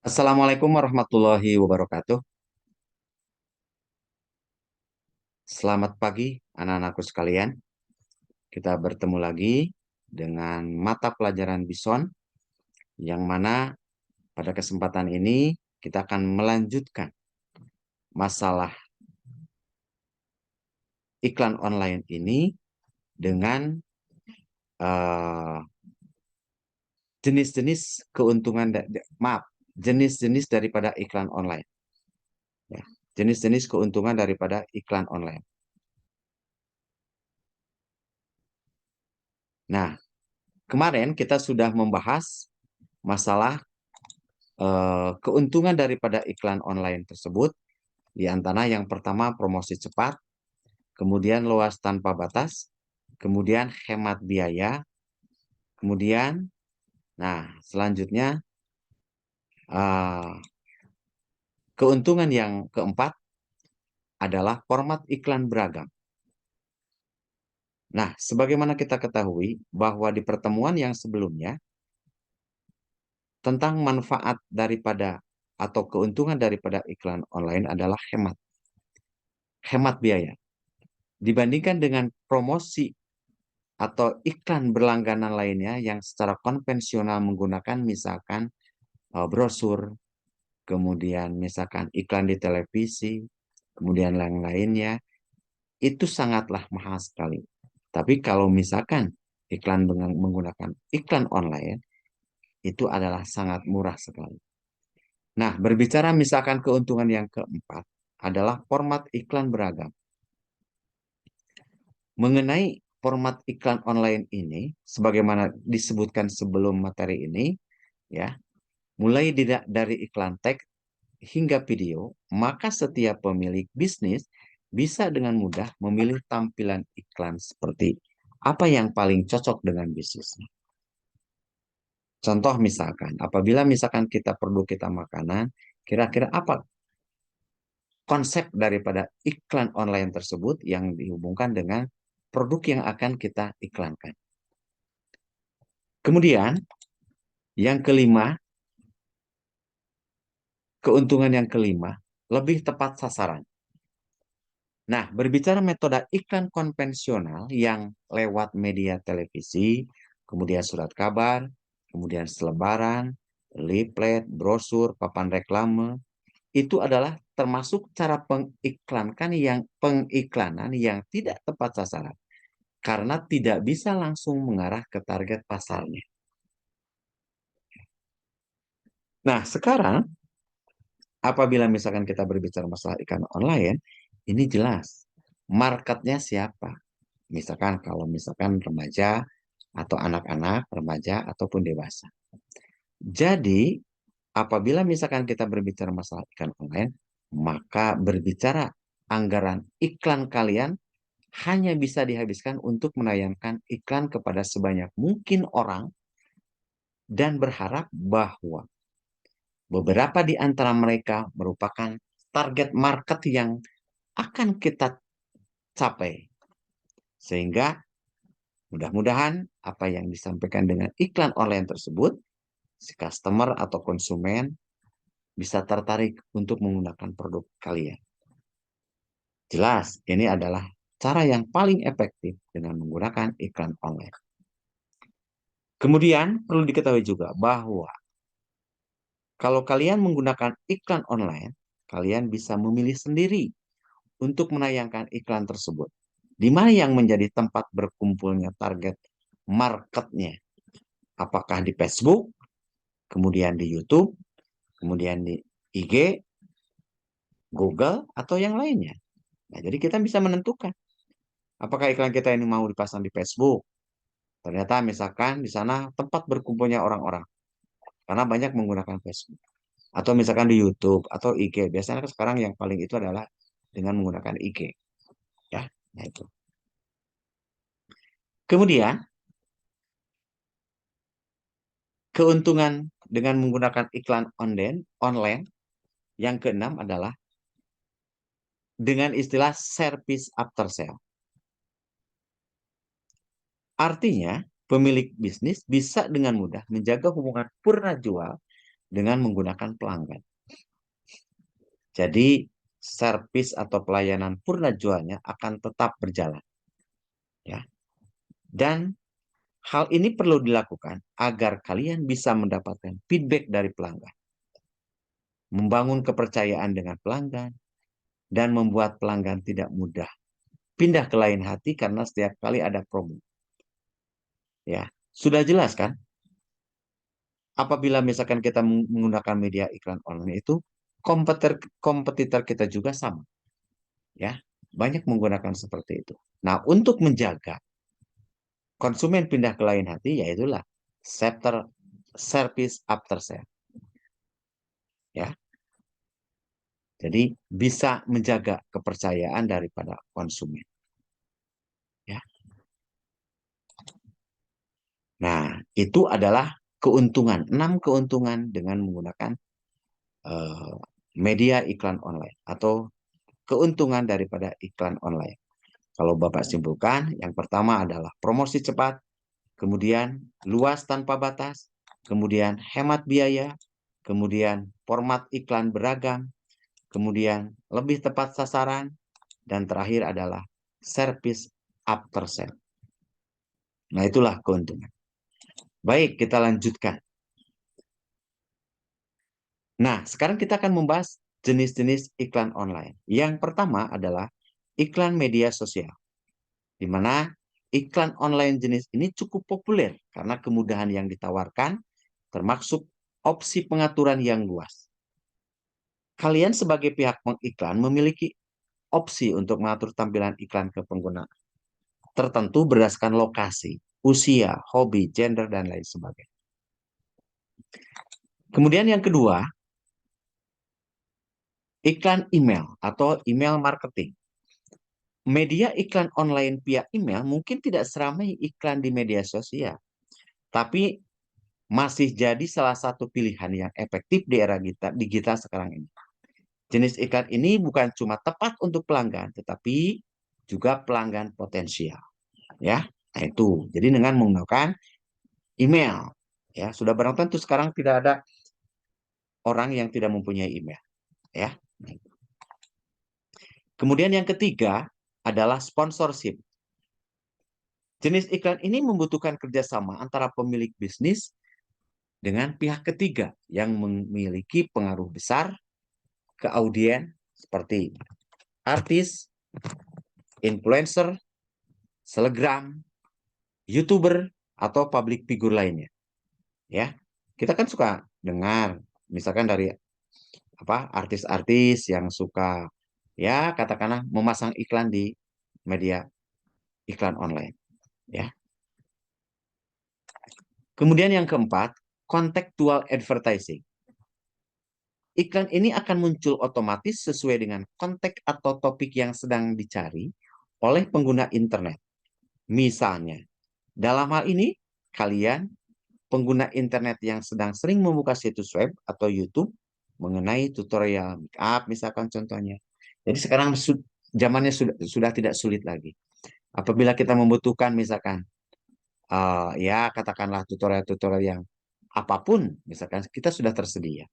Assalamualaikum warahmatullahi wabarakatuh. Selamat pagi, anak-anakku sekalian. Kita bertemu lagi dengan mata pelajaran Bison, yang mana pada kesempatan ini kita akan melanjutkan masalah iklan online ini dengan eh, jenis-jenis keuntungan, maaf, jenis-jenis daripada iklan online. Ya, jenis-jenis keuntungan daripada iklan online. Nah, kemarin kita sudah membahas masalah keuntungan daripada iklan online tersebut, di antara yang pertama promosi cepat, kemudian luas tanpa batas, kemudian hemat biaya, kemudian, nah selanjutnya eh, keuntungan yang keempat adalah format iklan beragam. Nah, sebagaimana kita ketahui bahwa di pertemuan yang sebelumnya tentang manfaat daripada atau keuntungan daripada iklan online adalah hemat biaya. Dibandingkan dengan promosi atau iklan berlangganan lainnya yang secara konvensional menggunakan misalkan brosur, kemudian misalkan iklan di televisi, kemudian yang lainnya, itu sangatlah mahal sekali. Tapi kalau misalkan iklan dengan menggunakan iklan online, itu adalah sangat murah sekali. Nah, berbicara misalkan keuntungan yang keempat adalah format iklan beragam. Mengenai format iklan online ini, sebagaimana disebutkan sebelum materi ini, ya, mulai dari iklan teks hingga video, maka setiap pemilik bisnis bisa dengan mudah memilih tampilan iklan seperti apa yang paling cocok dengan bisnisnya. Contoh misalkan, apabila misalkan kita perlu kita makanan, kira-kira apa konsep daripada iklan online tersebut yang dihubungkan dengan produk yang akan kita iklankan. Kemudian, yang kelima, keuntungan yang kelima, lebih tepat sasaran. Nah, berbicara metode iklan konvensional yang lewat media televisi, kemudian surat kabar, kemudian selebaran, leaflet, brosur, papan reklame, itu adalah termasuk cara pengiklanan yang tidak tepat sasaran karena tidak bisa langsung mengarah ke target pasarnya. Nah, sekarang apabila misalkan kita berbicara masalah iklan online, ini jelas marketnya siapa. Misalkan kalau misalkan remaja atau anak-anak, remaja ataupun dewasa. Jadi, apabila misalkan kita berbicara masalah iklan online, maka berbicara anggaran iklan kalian hanya bisa dihabiskan untuk menayangkan iklan kepada sebanyak mungkin orang dan berharap bahwa beberapa di antara mereka merupakan target market yang akan kita capai. Sehingga mudah-mudahan apa yang disampaikan dengan iklan online tersebut, si customer atau konsumen bisa tertarik untuk menggunakan produk kalian. Jelas, ini adalah cara yang paling efektif dengan menggunakan iklan online. Kemudian perlu diketahui juga bahwa kalau kalian menggunakan iklan online, kalian bisa memilih sendiri untuk menayangkan iklan tersebut. Di mana yang menjadi tempat berkumpulnya target marketnya? Apakah di Facebook, kemudian di YouTube, kemudian di IG, Google, atau yang lainnya. Nah, jadi kita bisa menentukan apakah iklan kita ini mau dipasang di Facebook. Ternyata misalkan di sana tempat berkumpulnya orang-orang karena banyak menggunakan Facebook. Atau misalkan di YouTube atau IG. Biasanya sekarang yang paling itu adalah dengan menggunakan IG. Ya, nah itu. Kemudian keuntungan dengan menggunakan iklan online yang keenam adalah dengan istilah service after sale. Artinya, pemilik bisnis bisa dengan mudah menjaga hubungan purna jual dengan menggunakan pelanggan. Jadi servis atau pelayanan purna jualnya akan tetap berjalan, ya. Dan hal ini perlu dilakukan agar kalian bisa mendapatkan feedback dari pelanggan, membangun kepercayaan dengan pelanggan, dan membuat pelanggan tidak mudah pindah ke lain hati karena setiap kali ada promo. Ya, sudah jelas kan? Apabila misalkan kita menggunakan media iklan online itu, kompetitor kita juga sama, ya. Banyak menggunakan seperti itu. Nah, untuk menjaga konsumen pindah ke lain hati, yaitulah service after sale, ya. Jadi bisa menjaga kepercayaan daripada konsumen, ya. Nah, itu adalah keuntungan, 6 keuntungan dengan menggunakan eh, media iklan online atau keuntungan daripada iklan online. Kalau Bapak simpulkan, yang pertama adalah promosi cepat, kemudian luas tanpa batas, kemudian hemat biaya, kemudian format iklan beragam, kemudian lebih tepat sasaran, dan terakhir adalah service after sale. Nah, itulah keuntungan. Baik, kita lanjutkan. Nah, sekarang kita akan membahas jenis-jenis iklan online. Yang pertama adalah iklan media sosial, di mana iklan online jenis ini cukup populer karena kemudahan yang ditawarkan, termasuk opsi pengaturan yang luas. Kalian sebagai pihak pengiklan memiliki opsi untuk mengatur tampilan iklan ke pengguna tertentu berdasarkan lokasi, usia, hobi, gender, dan lain sebagainya. Kemudian yang kedua, iklan email atau email marketing. Media iklan online via email mungkin tidak seramai iklan di media sosial, tapi masih jadi salah satu pilihan yang efektif di era digital sekarang ini. Jenis iklan ini bukan cuma tepat untuk pelanggan, tetapi juga pelanggan potensial. Ya, nah itu. Jadi dengan menggunakan email, ya sudah barang tentu sekarang tidak ada orang yang tidak mempunyai email. Ya. Kemudian yang ketiga adalah sponsorship. Jenis iklan ini membutuhkan kerjasama antara pemilik bisnis dengan pihak ketiga yang memiliki pengaruh besar ke audiens seperti artis, influencer, selebgram, YouTuber, atau public figure lainnya. Ya, kita kan suka dengar, misalkan dari apa artis-artis yang suka ya katakanlah memasang iklan di media iklan online. Ya. Kemudian yang keempat, contextual advertising. Iklan ini akan muncul otomatis sesuai dengan konteks atau topik yang sedang dicari oleh pengguna internet. Misalnya, dalam hal ini, kalian pengguna internet yang sedang sering membuka situs web atau YouTube mengenai tutorial make up, misalkan contohnya. Jadi sekarang zamannya sudah tidak sulit lagi. Apabila kita membutuhkan misalkan ya katakanlah tutorial-tutorial yang apapun, misalkan kita sudah tersedia,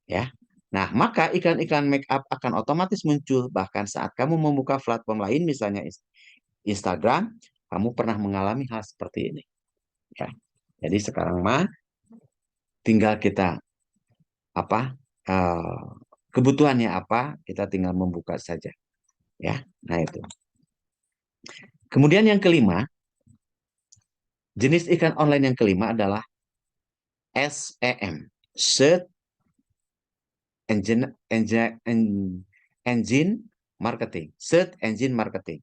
ya. Nah, maka iklan-iklan make up akan otomatis muncul bahkan saat kamu membuka platform lain, misalnya Instagram, kamu pernah mengalami hal seperti ini, ya. Jadi sekarang mah tinggal kita apa kebutuhannya apa, kita tinggal membuka saja, ya. Nah, itu. Kemudian yang kelima, jenis iklan online yang kelima adalah SEM, Search Engine, Engine Marketing, Search Engine Marketing.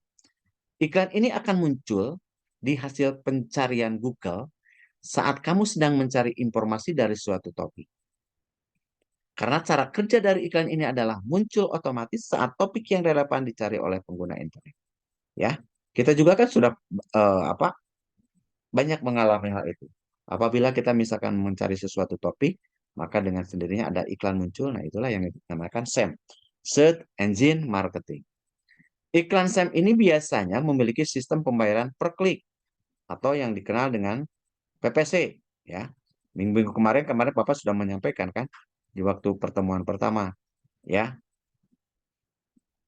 Iklan ini akan muncul di hasil pencarian Google saat kamu sedang mencari informasi dari suatu topik. Karena cara kerja dari iklan ini adalah muncul otomatis saat topik yang relevan dicari oleh pengguna internet. Ya, kita juga kan sudah banyak mengalami hal itu. Apabila kita misalkan mencari sesuatu topik, maka dengan sendirinya ada iklan muncul. Nah, itulah yang dinamakan SEM, Search Engine Marketing. Iklan SEM ini biasanya memiliki sistem pembayaran per klik atau yang dikenal dengan PPC, ya. Minggu kemarin kemarin Bapak sudah menyampaikan kan di waktu pertemuan pertama ya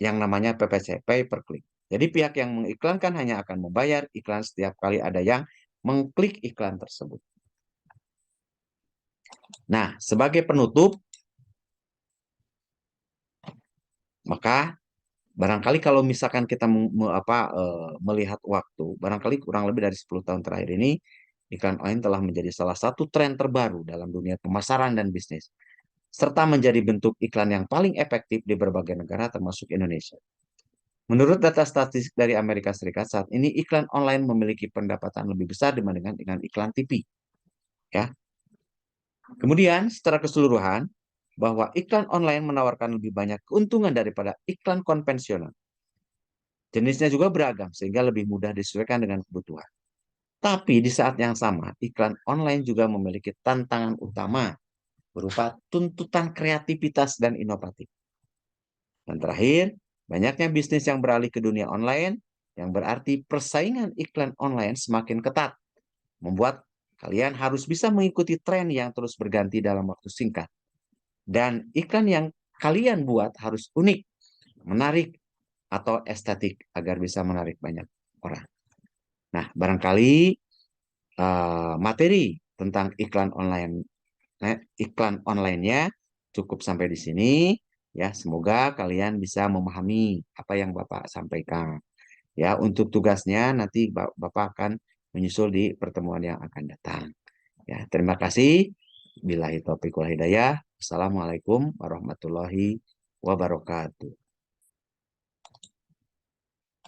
yang namanya PPC, pay per click. Jadi pihak yang mengiklankan hanya akan membayar iklan setiap kali ada yang mengklik iklan tersebut. Nah, sebagai penutup, maka barangkali kalau misalkan kita melihat waktu, barangkali kurang lebih dari 10 tahun terakhir ini, iklan online telah menjadi salah satu tren terbaru dalam dunia pemasaran dan bisnis, serta menjadi bentuk iklan yang paling efektif di berbagai negara termasuk Indonesia. Menurut data statistik dari Amerika Serikat, saat ini iklan online memiliki pendapatan lebih besar dibandingkan dengan iklan TV. Ya. Kemudian, secara keseluruhan, bahwa iklan online menawarkan lebih banyak keuntungan daripada iklan konvensional. Jenisnya juga beragam, sehingga lebih mudah disesuaikan dengan kebutuhan. Tapi di saat yang sama, iklan online juga memiliki tantangan utama berupa tuntutan kreativitas dan inovatif. Dan terakhir, banyaknya bisnis yang beralih ke dunia online, yang berarti persaingan iklan online semakin ketat, membuat kalian harus bisa mengikuti tren yang terus berganti dalam waktu singkat. Dan iklan yang kalian buat harus unik, menarik, atau estetik agar bisa menarik banyak orang. Nah, barangkali materi tentang iklan online-nya cukup sampai di sini. Ya, semoga kalian bisa memahami apa yang Bapak sampaikan. Ya, untuk tugasnya nanti Bapak akan menyusul di pertemuan yang akan datang. Ya, terima kasih. Billahi taufiq wal hidayah. Assalamualaikum warahmatullahi wabarakatuh.